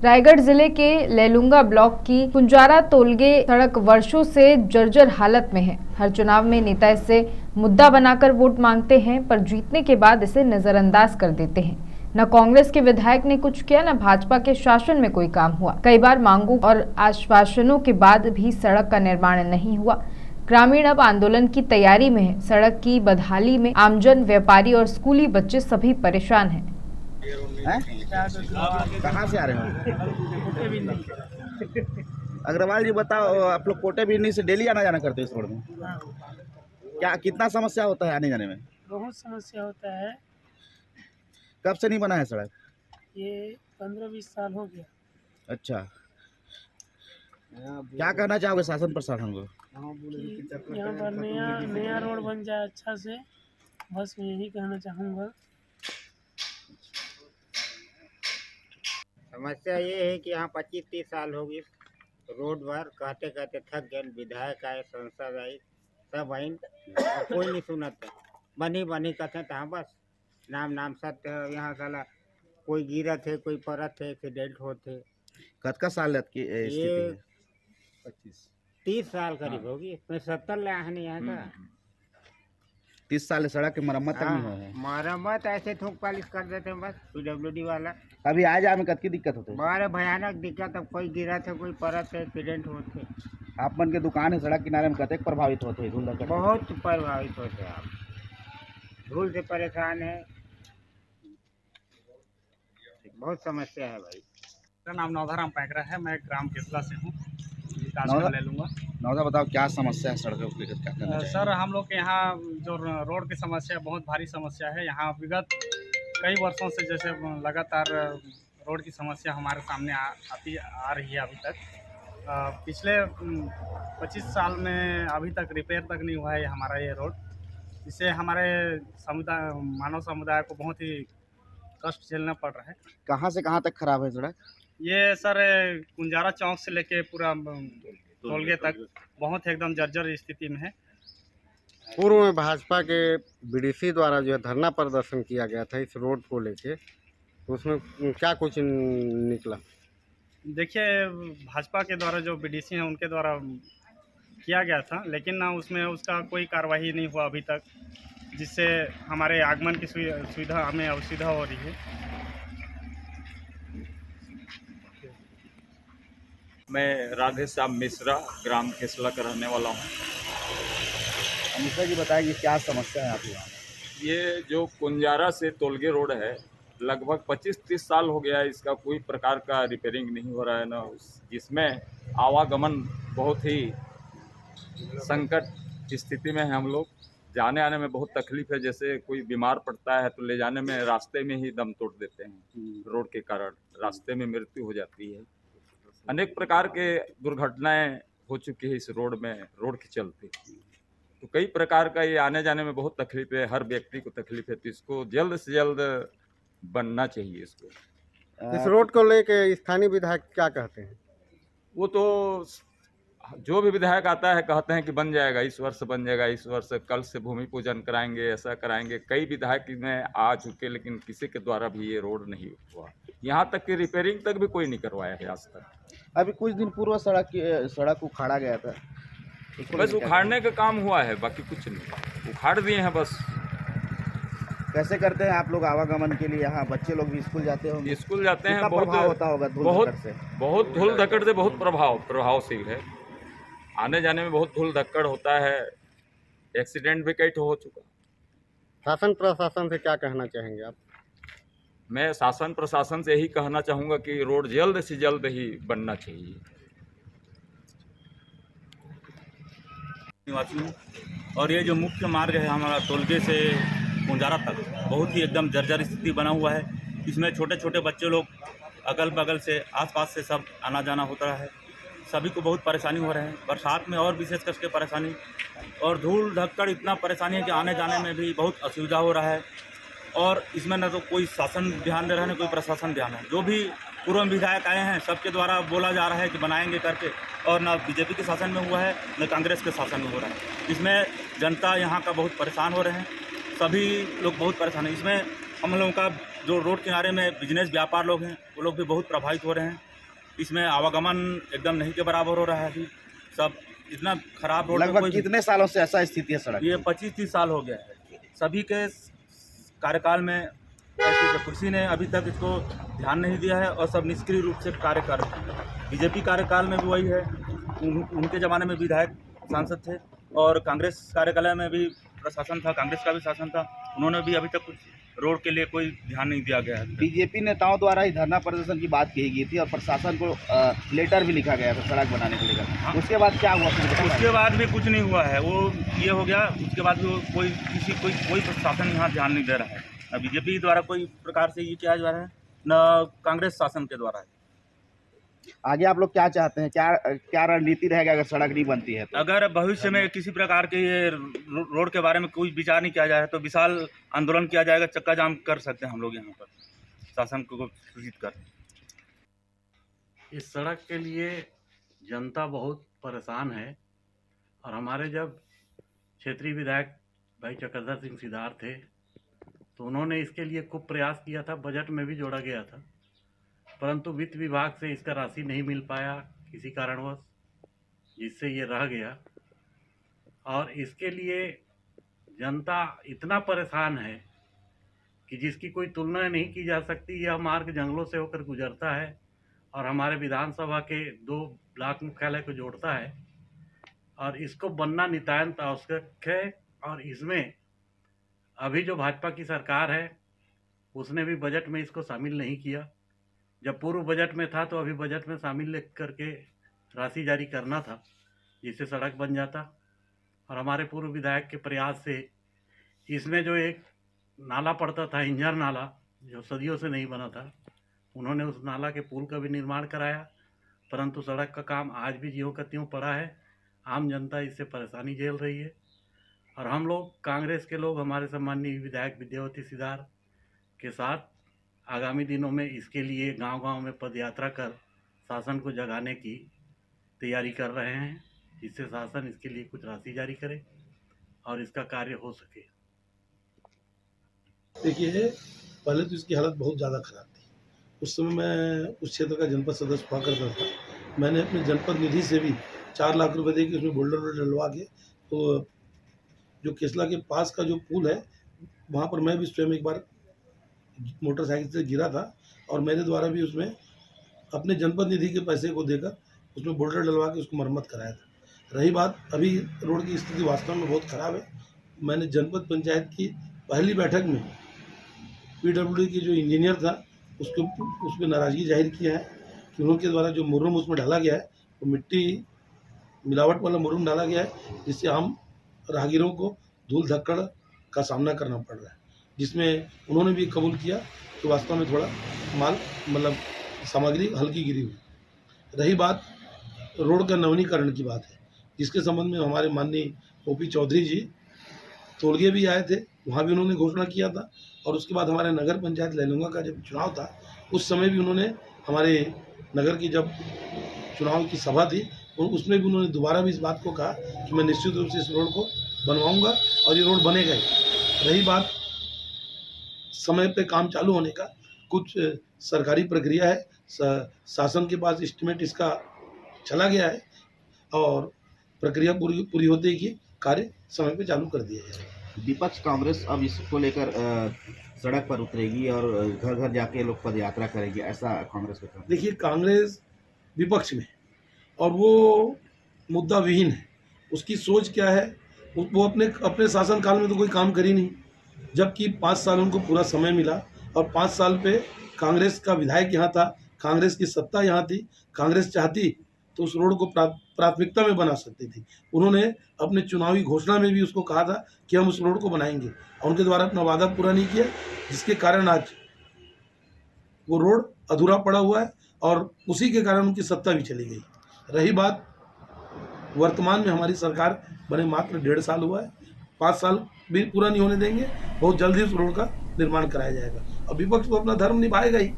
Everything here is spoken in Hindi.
रायगढ़ जिले के लेलुंगा ब्लॉक की कुंजारा तोलगे सड़क वर्षों से जर्जर हालत में है। हर चुनाव में नेता इसे मुद्दा बनाकर वोट मांगते हैं, पर जीतने के बाद इसे नजरअंदाज कर देते हैं। न कांग्रेस के विधायक ने कुछ किया, न भाजपा के शासन में कोई काम हुआ। कई बार मांगों और आश्वासनों के बाद भी सड़क का निर्माण नहीं हुआ। ग्रामीण अब आंदोलन की तैयारी में है। सड़क की बदहाली में आमजन, व्यापारी और स्कूली बच्चे सभी परेशान हैं। कहाँ से आ रहे हो? अग्रवाल जी बताओ, आप लोग कोटे बिजनी से डेली आना जाना करते हो इस रोड में? क्या कितना समस्या होता है आने जाने में? बहुत समस्या होता है। कब से नहीं बना है सड़क? ये 15-20 साल हो गया। अच्छा, क्या कहना चाहोगे शासन प्रशासन को? कि यहाँ पर नया रोड बन जाए अच्छा से, बस मैं यही कहना चाहूँगा। समस्या ये है कि यहाँ 25-30 साल हो गई रोड पर कहते कहते थक गए। विधायक आए, सांसद आए, सब आइन, कोई नहीं सुनते। बनी कहते तो बस नाम सत्य है। यहाँ साला कोई गिरत है, कोई परत है, एक्सीडेंट होते। कतका साल की ये 30 साल करीब होगी। मैं 70 ले आया नहीं यहाँ का। 30 साल सड़क की मरम्मत तक नहीं हुआ है। मरम्मत ऐसे थूक पालिश कर देते हैं बस, PWD वाला। अभी आ जा में कतकी दिक्कत होती है? बड़े भयानक दिक्कत। अब कोई गिरत है, कोई परत है, एक्सीडेंट होते। आप मन के दुकान है सड़क किनारे में कतक प्रभावित होते हैं? बहुत प्रभावित होते हैं। आप धूल से परेशान है, बहुत समस्या है भाई। मेरा नाम नौधाराम पैकरा है। मैं ग्राम केसला से हूँ, ले लूँगा। नौधा बताओ क्या समस्या है सड़कों को लेकर, क्या करना चाहिए? सर, हम लोग के यहाँ जो रोड की समस्या बहुत भारी समस्या है। यहाँ विगत कई वर्षों से जैसे लगातार रोड की समस्या हमारे सामने आ रही है अभी तक। पिछले 25 साल में अभी तक रिपेयर तक नहीं हुआ है हमारा ये रोड। इससे हमारे मानव समुदाय को बहुत ही कष्ट झेलना पड़ रहा है। कहाँ से कहाँ तक खराब है सड़क? ये सर कुंजारा चौक से लेके पूरा टोलगे तक बहुत एकदम जर्जर स्थिति में है। पूर्व में भाजपा के बीडीसी द्वारा जो है धरना प्रदर्शन किया गया था इस रोड को लेके, तो उसमें क्या कुछ निकला? देखिए, भाजपा के द्वारा जो बीडीसी हैं उनके द्वारा किया गया था, लेकिन ना उसमें उसका कोई कार्रवाई नहीं हुआ अभी तक, जिससे हमारे आगमन की सुविधा हमें असुविधा हो रही है। मैं राधे श्याम मिश्रा ग्राम केसला का रहने वाला हूँ। मिश्रा जी बताएं कि क्या समस्या है आपके यहाँ? ये जो कुंजारा से तोलगे रोड है, लगभग 25-30 साल हो गया है। इसका कोई प्रकार का रिपेयरिंग नहीं हो रहा है ना, जिसमें आवागमन बहुत ही संकट स्थिति में है। हम लोग जाने आने में बहुत तकलीफ है। जैसे कोई बीमार पड़ता है तो ले जाने में रास्ते में ही दम तोड़ देते हैं। रोड के कारण रास्ते में मृत्यु हो जाती है। अनेक प्रकार के दुर्घटनाएं हो चुकी है इस रोड में, रोड के चलते। तो कई प्रकार का ये आने जाने में बहुत तकलीफ है, हर व्यक्ति को तकलीफ है। तो इसको जल्द से जल्द बनना चाहिए। इसको इस रोड को लेके स्थानीय विधायक क्या कहते हैं? वो तो जो भी विधायक आता है कहते हैं कि बन जाएगा, इस वर्ष बन जाएगा, इस वर्ष, कल से भूमि पूजन कराएंगे, ऐसा कराएंगे। कई विधायक में आ चुके, लेकिन किसी के द्वारा भी ये रोड नहीं हुआ। यहाँ तक कि रिपेयरिंग तक भी कोई नहीं करवाया है आज तक। अभी कुछ दिन पूर्व सड़क उखाड़ा गया था, बस उखाड़ने का काम हुआ है, बाकी कुछ नहीं। उखाड़ दिए हैं बस। कैसे करते हैं आप लोग आवागमन के लिए? यहाँ बच्चे लोग भी स्कूल जाते होंगे? स्कूल जाते हैं। बहुत प्रभाव होता होगा धूल धक्कड़ से? बहुत धूल धक्कड़ से बहुत प्रभावशील है। आने जाने में बहुत धूल धक्कड़ होता है। एक्सीडेंट भी कई हो चुका। शासन प्रशासन से क्या कहना चाहेंगे आप? मैं शासन प्रशासन से यही कहना चाहूँगा कि रोड जल्द से जल्द ही बनना चाहिए। निवासी हूँ, और ये जो मुख्य मार्ग है हमारा टोलगे से कुंजारा तक, बहुत ही एकदम जर्जर स्थिति बना हुआ है। इसमें छोटे छोटे बच्चे लोग अगल बगल से, आसपास से सब आना जाना होता है। सभी को बहुत परेशानी हो रहे हैं। बरसात में और विशेष करके परेशानी, और धूल धक्कड़ इतना परेशानी है कि आने जाने में भी बहुत असुविधा हो रहा है। और इसमें न तो कोई शासन ध्यान दे रहा है, न कोई प्रशासन ध्यान है। जो भी पूर्व विधायक आए हैं सबके द्वारा बोला जा रहा है कि बनाएंगे करके, और न बीजेपी के शासन में हुआ है, न कांग्रेस के शासन में हो रहा है। इसमें जनता यहाँ का बहुत परेशान हो रहे हैं, सभी लोग बहुत परेशान हैं। इसमें हम लोगों का जो रोड किनारे में बिजनेस व्यापार लोग हैं वो लोग भी बहुत प्रभावित हो रहे हैं। इसमें आवागमन एकदम नहीं के बराबर हो रहा है अभी। सब इतना खराब रोड है, लगभग कोई कितने सालों से ऐसा स्थिति है सड़क ये 25-30 साल हो गया है। सभी के कार्यकाल में ऐसी किसी ने अभी तक इसको ध्यान नहीं दिया है और सब निष्क्रिय रूप से कार्य कर रहे हैं। बीजेपी कार्यकाल में भी वही है, उनके ज़माने में विधायक सांसद थे और कांग्रेस कार्यकाल में भी प्रशासन था, कांग्रेस का भी शासन था, उन्होंने भी अभी तक कुछ रोड के लिए कोई ध्यान नहीं दिया गया है। बीजेपी नेताओं द्वारा ही धरना प्रदर्शन की बात कही गई थी और प्रशासन को लेटर भी लिखा गया था सड़क बनाने को लेकर। उसके बाद क्या हुआ फिर? उसके बाद भी कुछ नहीं हुआ है, वो ये हो गया। उसके बाद भी कोई प्रशासन यहाँ ध्यान नहीं दे रहा है। न बीजेपी द्वारा कोई प्रकार से ये किया जा रहा है, न कांग्रेस शासन के द्वारा है। आगे आप लोग क्या चाहते हैं? क्या रणनीति रहेगा अगर सड़क नहीं बनती है तो? अगर भविष्य में किसी प्रकार के ये रोड के बारे में कोई विचार नहीं किया जाए तो विशाल आंदोलन किया जाएगा, चक्का जाम कर सकते हैं हम लोग यहाँ पर शासन को सूचित कर। इस सड़क के लिए जनता बहुत परेशान है और हमारे जब क्षेत्रीय विधायक भाई चक्रधर सिंह सिद्धार्थ थे तो उन्होंने इसके लिए खूब प्रयास किया था, बजट में भी जोड़ा गया था, परंतु वित्त विभाग से इसका राशि नहीं मिल पाया किसी कारणवश, जिससे ये रह गया। और इसके लिए जनता इतना परेशान है कि जिसकी कोई तुलना नहीं की जा सकती। यह मार्ग जंगलों से होकर गुजरता है और हमारे विधानसभा के 2 ब्लॉक मुख्यालय को जोड़ता है और इसको बनना नितांत आवश्यक है। और इसमें अभी जो भाजपा की सरकार है उसने भी बजट में इसको शामिल नहीं किया। जब पूर्व बजट में था तो अभी बजट में शामिल करके राशि जारी करना था जिससे सड़क बन जाता। और हमारे पूर्व विधायक के प्रयास से इसमें जो एक नाला पड़ता था, इंजर नाला, जो सदियों से नहीं बना था, उन्होंने उस नाला के पुल का भी निर्माण कराया, परंतु सड़क का काम आज भी ज्यों का त्यों पड़ा है। आम जनता इससे परेशानी झेल रही है और हम लोग कांग्रेस के लोग हमारे सम्माननीय विधायक विद्यावती सिद्धार्थ के साथ आगामी दिनों में इसके लिए गांव-गांव में पदयात्रा कर शासन को जगाने की तैयारी कर रहे हैं, जिससे शासन इसके लिए कुछ राशि जारी करे और इसका कार्य हो सके। देखिए, पहले तो इसकी हालत बहुत ज़्यादा खराब थी। उस समय मैं उस क्षेत्र का जनपद सदस्य हुआ करता था। मैंने अपने जनपद निधि से भी 4 लाख रुपए दे के उसमें बोल्डर डलवा के, तो जो केसला के पास का जो पुल है वहाँ पर मैं भी स्वयं एक बार मोटरसाइकिल से गिरा था और मेरे द्वारा भी उसमें अपने जनपद निधि के पैसे को देकर उसमें बोल्डर डलवा के उसको मरम्मत कराया था। रही बात, अभी रोड की स्थिति वास्तव में बहुत ख़राब है। मैंने जनपद पंचायत की पहली बैठक में PWD की जो इंजीनियर था उस पर नाराज़गी जाहिर किया है कि उनके द्वारा जो मुर्रम उसमें डाला गया है वो मिट्टी मिलावट वाला मुर्रम डाला गया है, जिससे आम राहगीरों को धूल धक्कड़ का सामना करना पड़ रहा है। जिसमें उन्होंने भी कबूल किया कि वास्तव में थोड़ा माल मतलब सामग्री हल्की गिरी हुई। रही बात रोड का नवीनीकरण की बात है, जिसके संबंध में हमारे माननीय OP चौधरी जी तोलगे भी आए थे, वहाँ भी उन्होंने घोषणा किया था। और उसके बाद हमारे नगर पंचायत लैलूंगा का जब चुनाव था उस समय भी उन्होंने हमारे नगर की जब चुनाव की सभा थी उसमें भी उन्होंने दोबारा भी इस बात को कहा कि मैं निश्चित रूप से इस रोड को बनवाऊंगा और ये रोड बनेगा ही। रही बात समय पे काम चालू होने का, कुछ सरकारी प्रक्रिया है, शासन के पास एस्टिमेट इसका चला गया है और प्रक्रिया पूरी होते ही कार्य समय पे चालू कर दिया जाएगा। विपक्ष कांग्रेस अब इसको लेकर सड़क पर उतरेगी और घर घर जाके लोग पद यात्रा करेंगे, ऐसा कांग्रेस का कहना है। देखिए, कांग्रेस विपक्ष में और वो मुद्दा विहीन है। उसकी सोच क्या है, वो अपने शासनकाल में तो कोई काम करी नहीं, जबकि 5 साल उनको पूरा समय मिला और 5 साल पे कांग्रेस का विधायक यहाँ था, कांग्रेस की सत्ता यहाँ थी। कांग्रेस चाहती तो उस रोड को प्राथमिकता में बना सकती थी। उन्होंने अपने चुनावी घोषणा में भी उसको कहा था कि हम उस रोड को बनाएंगे और उनके द्वारा अपना वादा पूरा नहीं किया, जिसके कारण आज वो रोड अधूरा पड़ा हुआ है और उसी के कारण उनकी सत्ता भी चली गई। रही बात, वर्तमान में हमारी सरकार बने मात्र 1.5 साल हुआ है, 5 साल भी पूरा नहीं होने देंगे। बहुत जल्दी उस रोड का निर्माण कराया जाएगा और विपक्ष तो अपना धर्म निभाएगा ही।